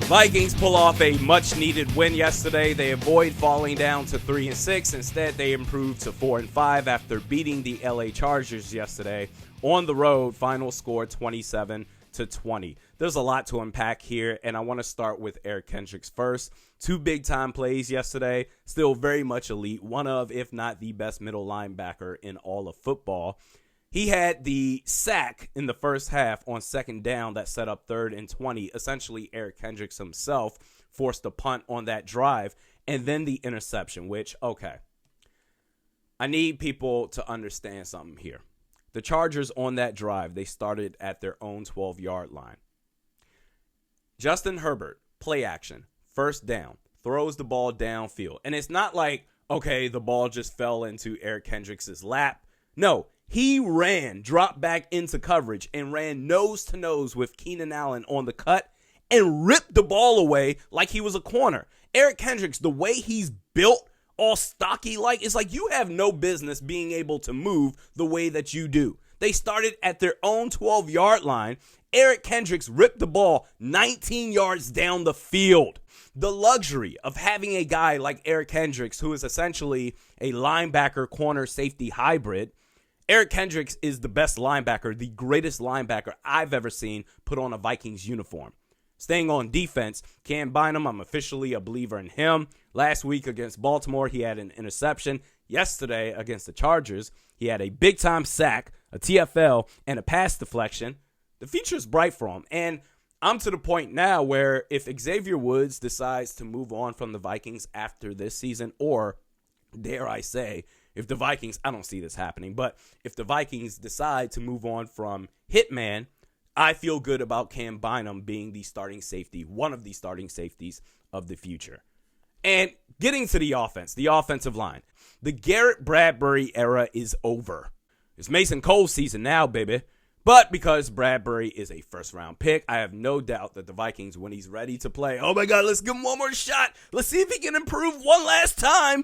Vikings pull off a much-needed win yesterday. They avoid falling down to 3-6. Instead, they improved to 4-5 after beating the LA Chargers yesterday on the road. Final score 27-20. There's a lot to unpack here, and I want to start with Eric Kendricks first. 2 big-time plays yesterday. Still very much elite. One of, if not the best middle linebacker in all of football. He had the sack in the first half on second down that set up 3rd and 20. Essentially, Eric Kendricks himself forced a punt on that drive. And then the interception, which, okay. I need people to understand something here. The Chargers on that drive, they started at their own 12-yard line. Justin Herbert, play action, first down, throws the ball downfield. And it's not like, okay, the ball just fell into Eric Kendricks' lap. No. He ran, dropped back into coverage, and ran nose-to-nose with Keenan Allen on the cut and ripped the ball away like he was a corner. Eric Kendricks, the way he's built, all stocky-like, it's like you have no business being able to move the way that you do. They started at their own 12-yard line. Eric Kendricks ripped the ball 19 yards down the field. The luxury of having a guy like Eric Kendricks, who is essentially a linebacker corner safety hybrid. Eric Kendricks is the best linebacker, the greatest linebacker I've ever seen put on a Vikings uniform. Staying on defense, Cam Bynum, I'm officially a believer in him. Last week against Baltimore, he had an interception. Yesterday against the Chargers, he had a big-time sack, a TFL, and a pass deflection. The future is bright for him. And I'm to the point now where if Xavier Woods decides to move on from the Vikings after this season, or dare I say, if the Vikings, I don't see this happening, but if the Vikings decide to move on from Hitman, I feel good about Cam Bynum being the starting safety, one of the starting safeties of the future. And getting to the offense, the offensive line. The Garrett Bradbury era is over. It's Mason Cole's season now, baby. But because Bradbury is a first-round pick, I have no doubt that the Vikings, when he's ready to play, oh my God, let's give him one more shot. Let's see if he can improve one last time.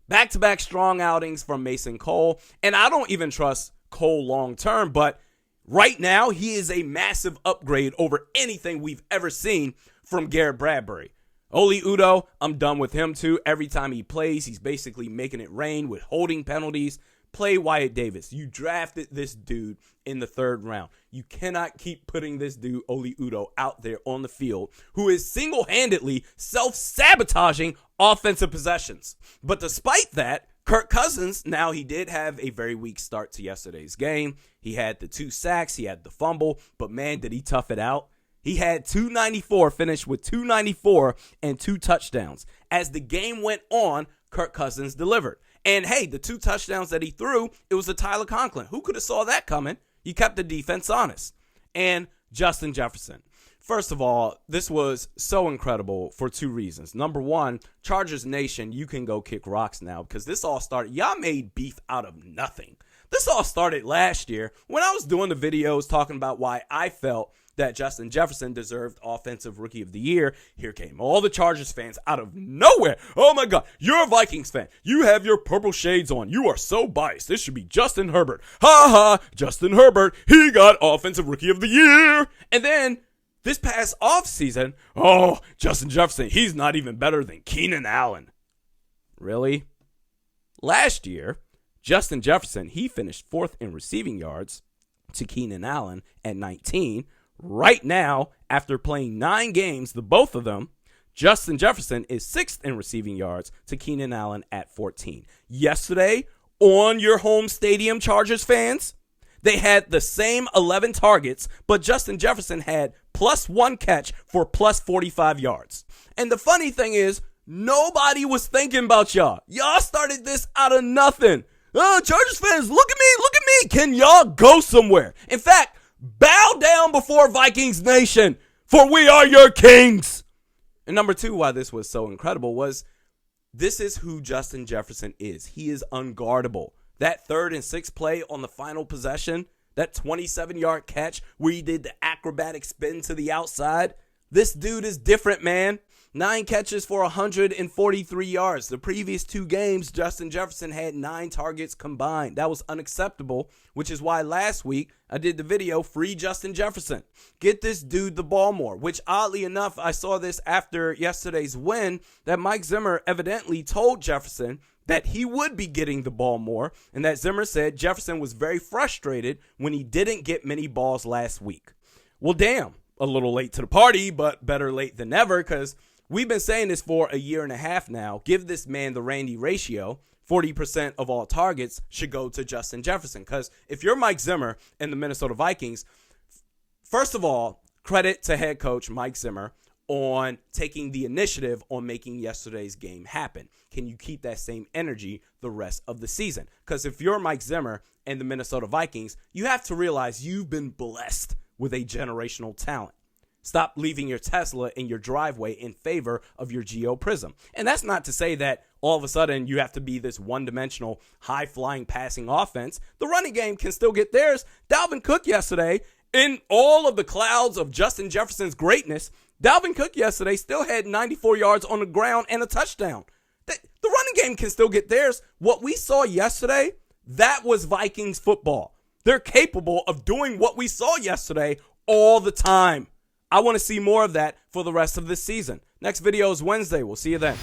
Back-to-back strong outings from Mason Cole. And I don't even trust Cole long-term, but right now he is a massive upgrade over anything we've ever seen from Garrett Bradbury. Oli Udoh, I'm done with him too. Every time he plays, he's basically making it rain with holding penalties. Play Wyatt Davis. You drafted this dude in the 3rd round. You cannot keep putting this dude, Oli Udoh, out there on the field, who is single-handedly self-sabotaging offensive possessions. But despite that, Kirk Cousins, now he did have a very weak start to yesterday's game. He had the 2 sacks, he had the fumble, but man, did he tough it out. He had 294, finished with 294 and 2 touchdowns. As the game went on, Kirk Cousins delivered. And hey, the 2 touchdowns that he threw, it was to Tyler Conklin. Who could have saw that coming? You kept the defense honest. And Justin Jefferson. First of all, this was so incredible for 2 reasons. Number one, Chargers Nation, you can go kick rocks now because this all started, y'all made beef out of nothing. This all started last year when I was doing the videos talking about why I felt that Justin Jefferson deserved Offensive Rookie of the Year. Here came all the Chargers fans out of nowhere. Oh my God, you're a Vikings fan. You have your purple shades on. You are so biased. This should be Justin Herbert. Ha ha, Justin Herbert. He got Offensive Rookie of the Year. And then this past offseason, oh, Justin Jefferson, he's not even better than Keenan Allen. Really? Last year, Justin Jefferson, he finished 4th in receiving yards to Keenan Allen at 19. Right now, after playing 9 games, the both of them, Justin Jefferson is 6th in receiving yards to Keenan Allen at 14. Yesterday, on your home stadium, Chargers fans, they had the same 11 targets, but Justin Jefferson had +1 catch for +45 yards. And the funny thing is, nobody was thinking about y'all. Y'all started this out of nothing. Oh, Chargers fans, look at me. Can y'all go somewhere? In fact, bow down before Vikings Nation, for we are your kings. And number 2, why this was so incredible was this is who Justin Jefferson is. He is unguardable. That 3rd and 6th play on the final possession, that 27-yard catch where he did the acrobatic spin to the outside, this dude is different, man. 9 catches for 143 yards. The previous 2 games, Justin Jefferson had 9 targets combined. That was unacceptable, which is why last week I did the video, Free Justin Jefferson. Get this dude the ball more, which oddly enough, I saw this after yesterday's win, that Mike Zimmer evidently told Jefferson that he would be getting the ball more, and that Zimmer said Jefferson was very frustrated when he didn't get many balls last week. Well, damn, a little late to the party, but better late than never, because we've been saying this for a year and a half now. Give this man the Randy ratio. 40% of all targets should go to Justin Jefferson. Because if you're Mike Zimmer and the Minnesota Vikings, first of all, credit to head coach Mike Zimmer on taking the initiative on making yesterday's game happen. Can you keep that same energy the rest of the season? Because if you're Mike Zimmer and the Minnesota Vikings, you have to realize you've been blessed with a generational talent. Stop leaving your Tesla in your driveway in favor of your Geo Prism. And that's not to say that all of a sudden you have to be this one-dimensional, high-flying passing offense. The running game can still get theirs. Dalvin Cook yesterday, in all of the clouds of Justin Jefferson's greatness, Dalvin Cook yesterday still had 94 yards on the ground and a touchdown. The running game can still get theirs. What we saw yesterday, that was Vikings football. They're capable of doing what we saw yesterday all the time. I want to see more of that for the rest of this season. Next video is Wednesday. We'll see you then.